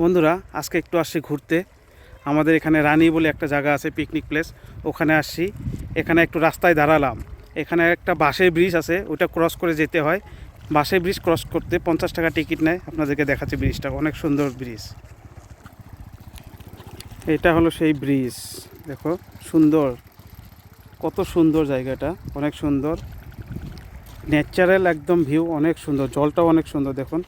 বন্ধুরা আজকে একটু আসছি ঘুরতে। আমাদের এখানে রানী বলে একটা জায়গা আছে, পিকনিক প্লেস, ওখানে আসছি। এখানে একটু রাস্তায় দাঁড়ালাম। এখানে একটা বাঁশের ব্রিজ আছে, ওটা ক্রস করে যেতে হয়। বাঁশের ব্রিজ ক্রস করতে 50 টাকা টিকিট নেয়। আপনাদেরকে দেখাচ্ছি ব্রিজটা, অনেক সুন্দর ব্রিজ। এটা হলো সেই ব্রিজ, দেখো সুন্দর, কত সুন্দর জায়গাটা, অনেক সুন্দর ন্যাচারাল একদম ভিউ, অনেক সুন্দর, জলটাও অনেক সুন্দর। দেখুন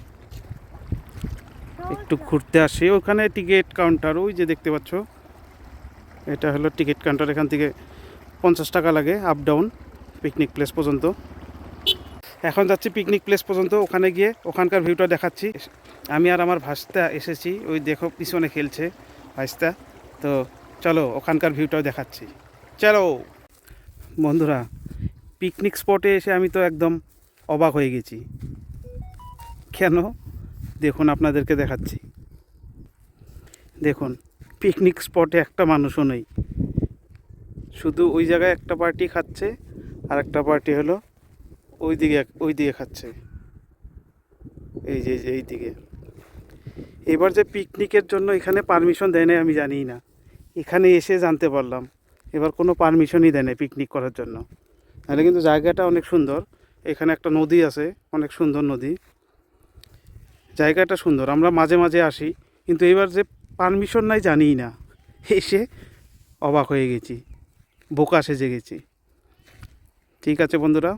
একটু ঘুরতে আসি। ওখানে টিকিট কাউন্টার, ওই যে দেখতে পাচ্ছ, এটা হলো টিকিট কাউন্টার। এখান থেকে 50 টাকা লাগে আপ ডাউন পিকনিক প্লেস পর্যন্ত। এখন যাচ্ছি পিকনিক প্লেস পর্যন্ত, ওখানে গিয়ে ওখানকার ভিউটা দেখাচ্ছি। আমি আর আমার ভাস্তা এসেছি, ওই দেখো পিছনে খেলছে ভাস্তা। তো চলো ওখানকার ভিউটাও দেখাচ্ছি, চলো। বন্ধুরা পিকনিক স্পটে এসে আমি তো একদম অবাক হয়ে গেছি। কেন দেখুন, আপনাদেরকে দেখাচ্ছি। দেখুন পিকনিক স্পটে একটা মানুষও নেই, শুধু ওই জায়গায় একটা পার্টি খাচ্ছে আর একটা পার্টি হলো ওই দিকে খাচ্ছে, এই দিকে। এবার যে পিকনিকের জন্য এখানে পারমিশন দেয় না আমি জানি না, এখানে এসে জানতে পারলাম এবার কোনো পারমিশনই দেয় না পিকনিক করার জন্য। তাহলে কিন্তু জায়গাটা অনেক সুন্দর। এখানে একটা নদী আছে, অনেক সুন্দর নদী, জায়গাটা সুন্দর। আমরা মাঝে মাঝে আসি, কিন্তু এবার যে পারমিশন নাই জানিই না, এসে অবাক হয়ে গেছি, বোকা সেজে গেছি। ঠিক আছে বন্ধুরা।